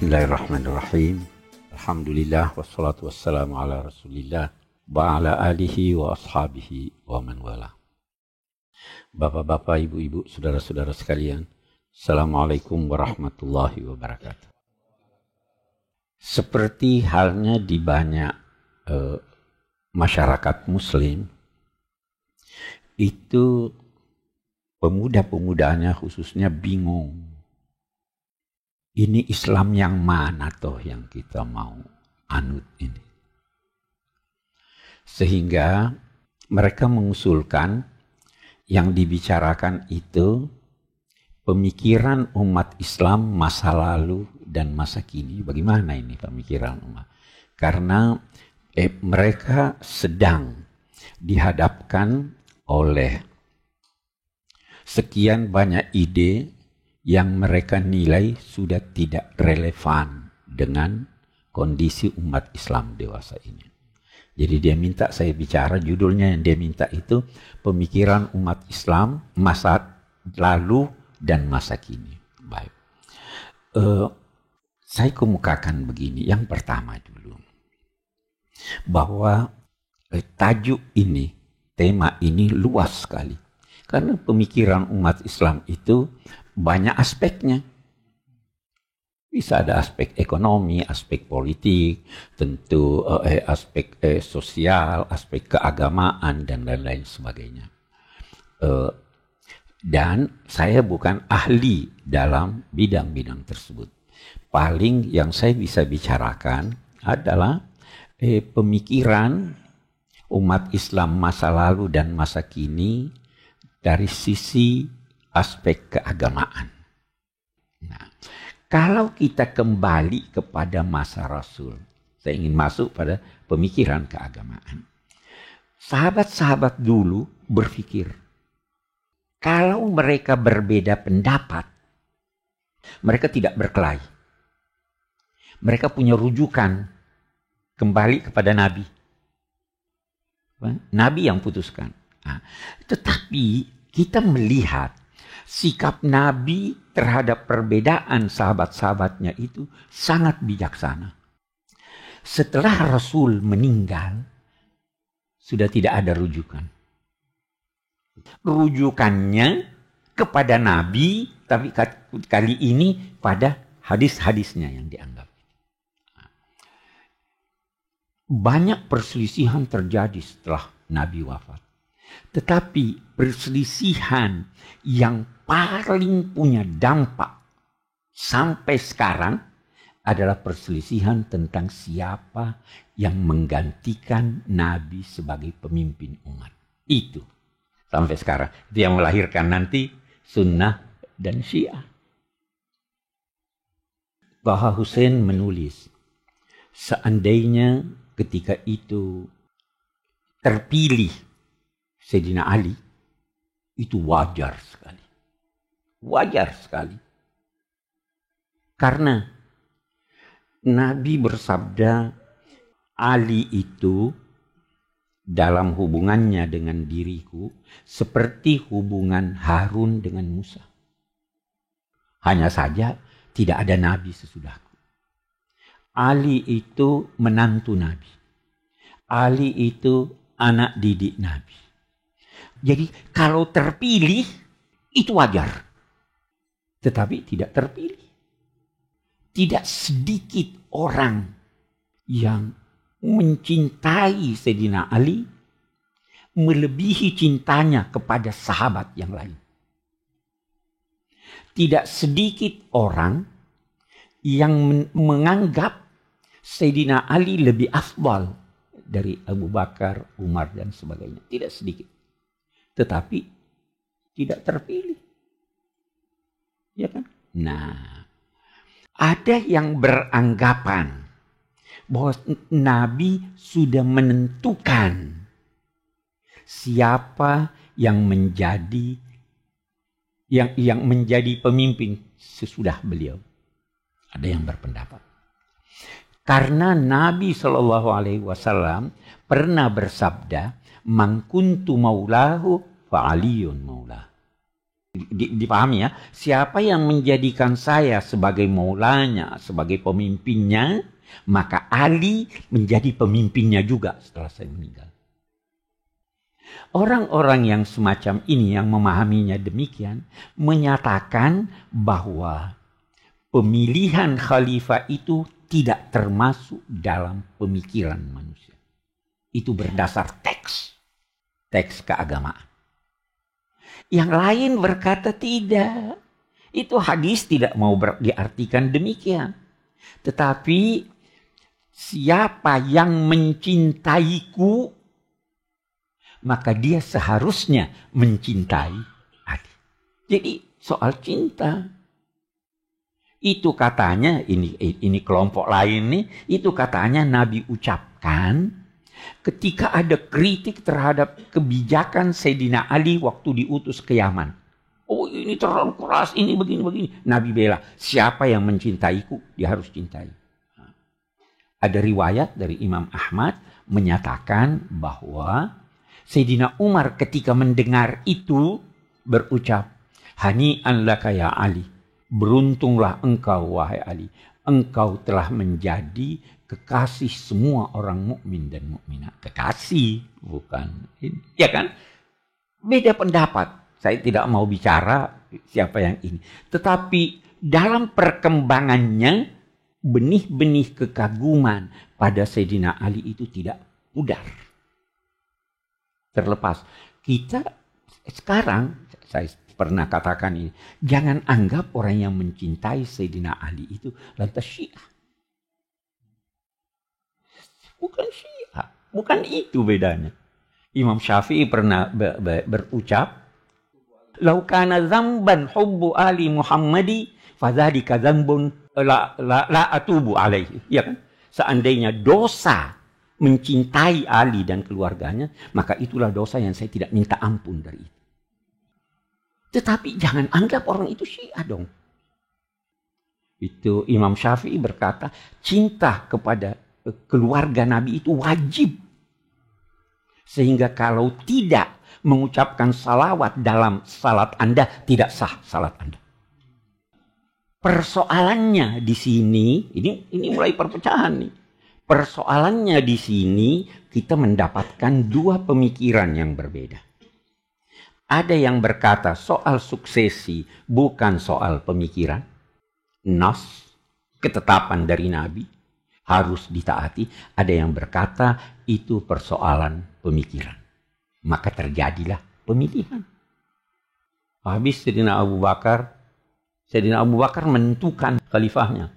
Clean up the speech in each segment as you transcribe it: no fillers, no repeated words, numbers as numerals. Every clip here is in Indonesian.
Bismillahirrahmanirrahim. Alhamdulillah wassalatu wassalamu ala Rasulillah wa ala alihi wa ashabihi wa man wala. Bapak-bapak, ibu-ibu, saudara-saudara sekalian, Assalamualaikum warahmatullahi wabarakatuh. Seperti halnya di banyak masyarakat muslim, itu pemuda-pemudanya khususnya bingung. Ini Islam yang mana toh yang kita mau anut ini? Sehingga mereka mengusulkan yang dibicarakan itu pemikiran umat Islam masa lalu dan masa kini. Bagaimana ini pemikiran umat? Karena mereka sedang dihadapkan oleh sekian banyak ide yang mereka nilai sudah tidak relevan dengan kondisi umat Islam dewasa ini. Jadi dia minta saya bicara, judulnya yang dia minta itu pemikiran umat Islam masa lalu dan masa kini. Baik. Saya kemukakan begini, yang pertama dulu. Bahwa tajuk ini, tema ini luas sekali. Karena pemikiran umat Islam itu banyak aspeknya. Bisa ada aspek ekonomi, aspek politik, tentu aspek sosial, aspek keagamaan, dan lain-lain sebagainya. Dan saya bukan ahli dalam bidang-bidang tersebut. Paling yang saya bisa bicarakan adalah pemikiran umat Islam masa lalu dan masa kini dari sisi aspek keagamaan. Nah, kalau kita kembali kepada masa Rasul, saya ingin masuk pada pemikiran keagamaan. Sahabat-sahabat dulu berpikir, kalau mereka berbeda pendapat, mereka tidak berkelahi. Mereka punya rujukan kembali kepada Nabi. Nabi yang putuskan. Nah, tetapi kita melihat sikap Nabi terhadap perbedaan sahabat-sahabatnya itu sangat bijaksana. Setelah Rasul meninggal, sudah tidak ada rujukan. Rujukannya kepada Nabi, tapi kali ini pada hadis-hadisnya yang dianggap. Banyak perselisihan terjadi setelah Nabi wafat. Tetapi perselisihan yang paling punya dampak sampai sekarang adalah perselisihan tentang siapa yang menggantikan Nabi sebagai pemimpin umat. Itu sampai sekarang. Itu yang melahirkan nanti Sunnah dan Syiah. Taha Hussein menulis, seandainya ketika itu terpilih Sayyidina Ali, itu wajar sekali. Wajar sekali. Karena Nabi bersabda, Ali itu dalam hubungannya dengan diriku seperti hubungan Harun dengan Musa. Hanya saja tidak ada Nabi sesudahku. Ali itu menantu Nabi. Ali itu anak didik Nabi. Jadi kalau terpilih itu wajar. Tetapi tidak terpilih. Tidak sedikit orang yang mencintai Sayyidina Ali melebihi cintanya kepada sahabat yang lain. Tidak sedikit orang yang menganggap Sayyidina Ali lebih afdal dari Abu Bakar, Umar, dan sebagainya. Tidak sedikit. Tetapi tidak terpilih. Ya kan? Nah, ada yang beranggapan bahwa Nabi sudah menentukan siapa yang menjadi pemimpin sesudah beliau. Ada yang berpendapat. Karena Nabi SAW pernah bersabda, "Man kuntu maulahu fa aliyun maulah." Dipahami ya, siapa yang menjadikan saya sebagai maulanya, sebagai pemimpinnya, maka Ali menjadi pemimpinnya juga setelah saya meninggal. Orang-orang yang semacam ini yang memahaminya demikian menyatakan bahwa pemilihan khalifah itu tidak termasuk dalam pemikiran manusia. Itu berdasar teks keagamaan. Yang lain berkata tidak. Itu hadis tidak mau diartikan demikian. Tetapi siapa yang mencintaiku, maka dia seharusnya mencintai Ali. Jadi soal cinta. Itu katanya, ini kelompok lain nih, itu katanya Nabi ucapkan ketika ada kritik terhadap kebijakan Sayyidina Ali waktu diutus ke Yaman. Oh, ini terlalu keras, ini begini. Nabi bela, siapa yang mencintaiku, dia harus cintai. Ada riwayat dari Imam Ahmad menyatakan bahwa Sayyidina Umar ketika mendengar itu berucap, "Hani'an laka ya Ali, beruntunglah engkau wahai Ali, engkau telah menjadi kekasih semua orang mukmin dan mukminat." Kekasih, bukan ini. Ya kan? Beda pendapat. Saya tidak mau bicara siapa yang ini. Tetapi dalam perkembangannya, benih-benih kekaguman pada Sayyidina Ali itu tidak pudar. Terlepas. Kita sekarang, saya pernah katakan ini, jangan anggap orang yang mencintai Sayyidina Ali itu lantas Syiah. Bukan Syiah. Bukan itu bedanya. Imam Syafi'i pernah berucap, "Lau kana dzamban hubbu ali Muhammadi, fadzalika dzambun la atubu alaihi." Ya kan? Seandainya dosa mencintai Ali dan keluarganya, maka itulah dosa yang saya tidak minta ampun dari itu. Tetapi jangan anggap orang itu Syiah dong. Itu Imam Syafi'i berkata, cinta kepada keluarga Nabi itu wajib. Sehingga kalau tidak mengucapkan salawat dalam salat Anda, tidak sah salat Anda. Persoalannya di sini, ini mulai perpecahan nih. Persoalannya di sini kita mendapatkan dua pemikiran yang berbeda. Ada yang berkata soal suksesi bukan soal pemikiran. Nas, ketetapan dari Nabi, harus ditaati. Ada yang berkata itu persoalan pemikiran. Maka terjadilah pemilihan. Habis Sayyidina Abu Bakar menentukan khalifahnya.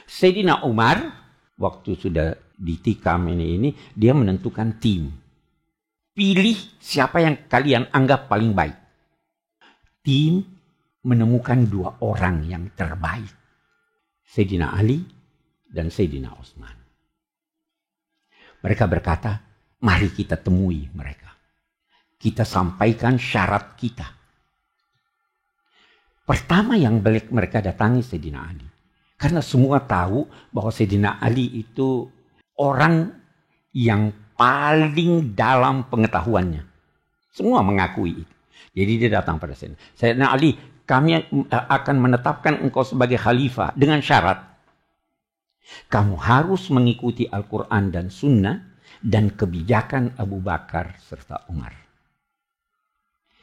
Sayyidina Umar waktu sudah ditikam ini dia menentukan tim. Pilih siapa yang kalian anggap paling baik. Tim menemukan dua orang yang terbaik. Sayyidina Ali dan Sayyidina Utsman. Mereka berkata, mari kita temui mereka. Kita sampaikan syarat kita. Pertama yang mereka datangi Sayyidina Ali. Karena semua tahu bahwa Sayyidina Ali itu orang yang paling dalam pengetahuannya. Semua mengakui itu. Jadi dia datang pada Sayyidina Ali, kami akan menetapkan engkau sebagai khalifah dengan syarat. Kamu harus mengikuti Al-Quran dan Sunnah dan kebijakan Abu Bakar serta Umar.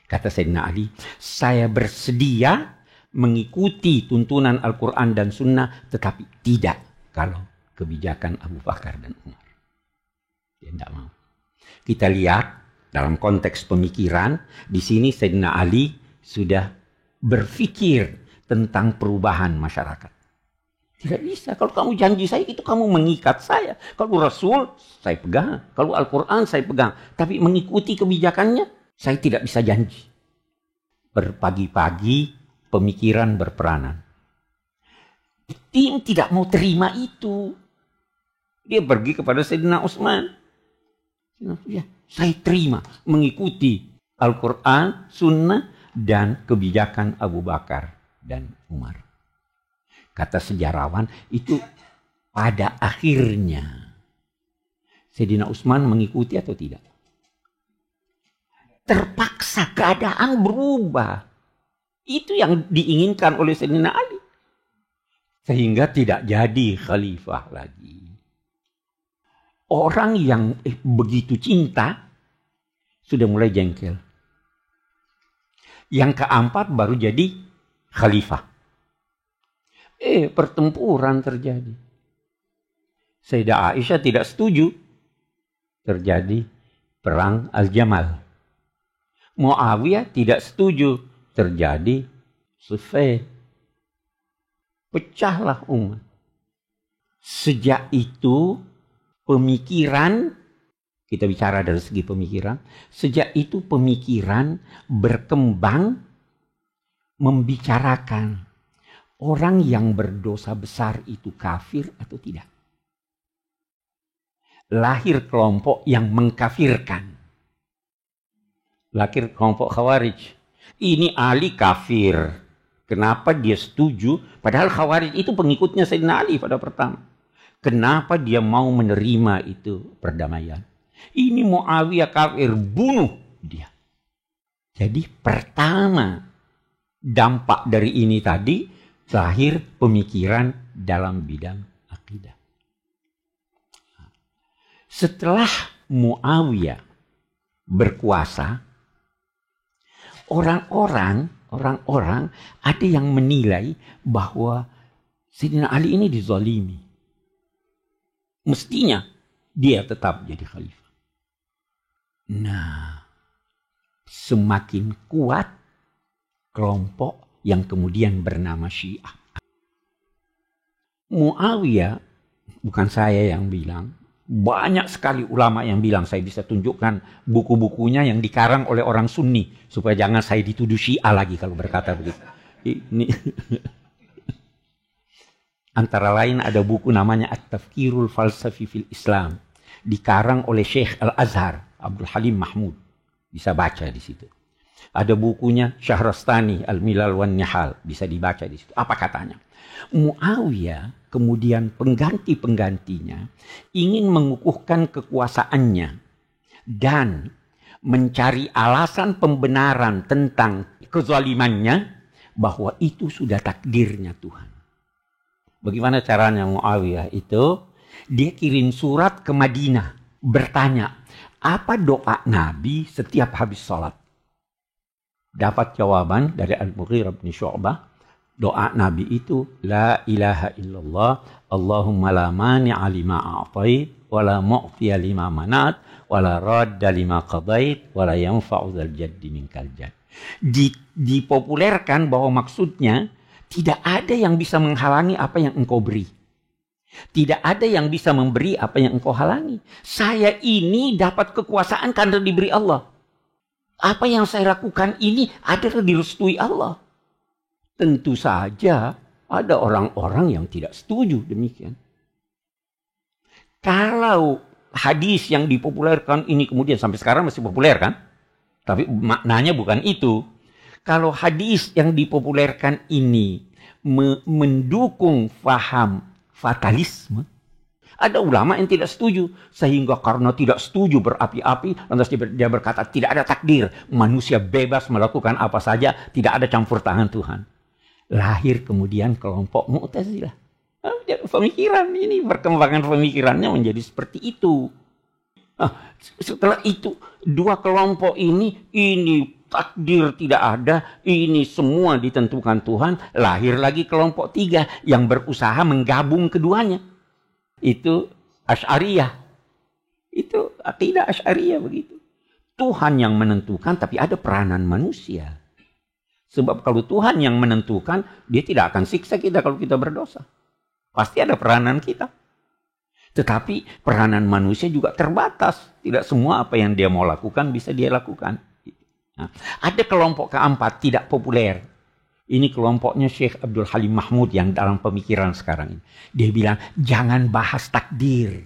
Kata Sayyidina Ali, saya bersedia mengikuti tuntunan Al-Quran dan Sunnah, tetapi tidak kalau kebijakan Abu Bakar dan Umar. Dia tidak mau. Kita lihat dalam konteks pemikiran, di sini Sayyidina Ali sudah berpikir tentang perubahan masyarakat. Tidak bisa. Kalau kamu janji saya, itu kamu mengikat saya. Kalau Rasul, saya pegang. Kalau Al-Quran, saya pegang. Tapi mengikuti kebijakannya, saya tidak bisa janji. Berpagi-pagi, pemikiran berperanan. Tim tidak mau terima itu. Dia pergi kepada Sayyidina Utsman. Ya, saya terima mengikuti Al-Quran, Sunnah, dan kebijakan Abu Bakar dan Umar. Kata sejarawan, itu pada akhirnya Sayyidina Utsman mengikuti atau tidak? Terpaksa, keadaan berubah. Itu yang diinginkan oleh Sayyidina Ali. Sehingga tidak jadi khalifah lagi. Orang yang begitu cinta sudah mulai jengkel. Yang keempat baru jadi khalifah. Pertempuran terjadi. Sayyidah Aisyah tidak setuju. Terjadi perang Al-Jamal. Muawiyah tidak setuju. Terjadi Siffin. Pecahlah umat. Sejak itu pemikiran, kita bicara dari segi pemikiran, sejak itu pemikiran berkembang membicarakan orang yang berdosa besar itu kafir atau tidak. Lahir kelompok yang mengkafirkan. Lahir kelompok Khawarij. Ini Ali kafir. Kenapa dia setuju? Padahal Khawarij itu pengikutnya Sayyidina Ali pada pertama. Kenapa dia mau menerima itu perdamaian? Ini Muawiyah kafir, bunuh dia. Jadi pertama dampak dari ini tadi lahir pemikiran dalam bidang akidah. Setelah Muawiyah berkuasa, orang-orang ada yang menilai bahwa Sayyidina Ali ini dizalimi. Mestinya dia tetap jadi khalifah. Nah, semakin kuat kelompok yang kemudian bernama Syiah. Muawiyah, bukan saya yang bilang, banyak sekali ulama yang bilang, saya bisa tunjukkan buku-bukunya yang dikarang oleh orang Sunni, supaya jangan saya dituduh Syiah lagi kalau berkata begitu. Ini antara lain ada buku namanya At-Tafkirul Falsafi fil Islam. Dikarang oleh Syekh Al-Azhar, Abdul Halim Mahmud. Bisa baca di situ. Ada bukunya Syahrastani, Al-Milal wan Nihal. Bisa dibaca di situ. Apa katanya? Muawiyah, kemudian pengganti-penggantinya, ingin mengukuhkan kekuasaannya. Dan mencari alasan pembenaran tentang kezalimannya, bahwa itu sudah takdirnya Tuhan. Bagaimana caranya Muawiyah itu? Dia kirim surat ke Madinah. Bertanya, apa doa Nabi setiap habis sholat? Dapat jawaban dari Al-Mughirah bin Syu'bah. Doa Nabi itu, La ilaha illallah, Allahumma la mani'a lima a'tait, wa la mu'tiya lima manat, wa la radda lima qadait, wa la yanfa'u dzal jaddi minkal jadd. Dipopulerkan bahwa maksudnya, tidak ada yang bisa menghalangi apa yang engkau beri. Tidak ada yang bisa memberi apa yang engkau halangi. Saya ini dapat kekuasaan karena diberi Allah. Apa yang saya lakukan ini adalah direstui Allah. Tentu saja ada orang-orang yang tidak setuju demikian. Kalau hadis yang dipopulerkan ini kemudian sampai sekarang masih populer kan? Tapi maknanya bukan itu. Kalau hadis yang dipopulerkan ini mendukung faham fatalisme, ada ulama yang tidak setuju. Sehingga karena tidak setuju berapi-api, lantas dia berkata tidak ada takdir. Manusia bebas melakukan apa saja, tidak ada campur tangan Tuhan. Lahir kemudian kelompok Mu'tazilah. Pemikiran ini, perkembangan pemikirannya menjadi seperti itu. Setelah itu, dua kelompok ini takdir tidak ada, ini semua ditentukan Tuhan. Lahir lagi kelompok tiga yang berusaha menggabung keduanya. Itu Asy'ariyah. Itu akidah Asy'ariyah begitu. Tuhan yang menentukan, tapi ada peranan manusia. Sebab kalau Tuhan yang menentukan, dia tidak akan siksa kita kalau kita berdosa. Pasti ada peranan kita. Tetapi peranan manusia juga terbatas. Tidak semua apa yang dia mau lakukan bisa dia lakukan. Nah, ada kelompok keempat tidak populer. Ini kelompoknya Syekh Abdul Halim Mahmud yang dalam pemikiran sekarang ini. Dia bilang, jangan bahas takdir.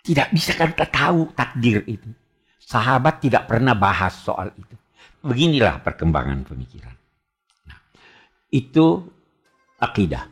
Tidak bisa kita tahu takdir itu. Sahabat tidak pernah bahas soal itu. Beginilah perkembangan pemikiran. Nah, itu akidah.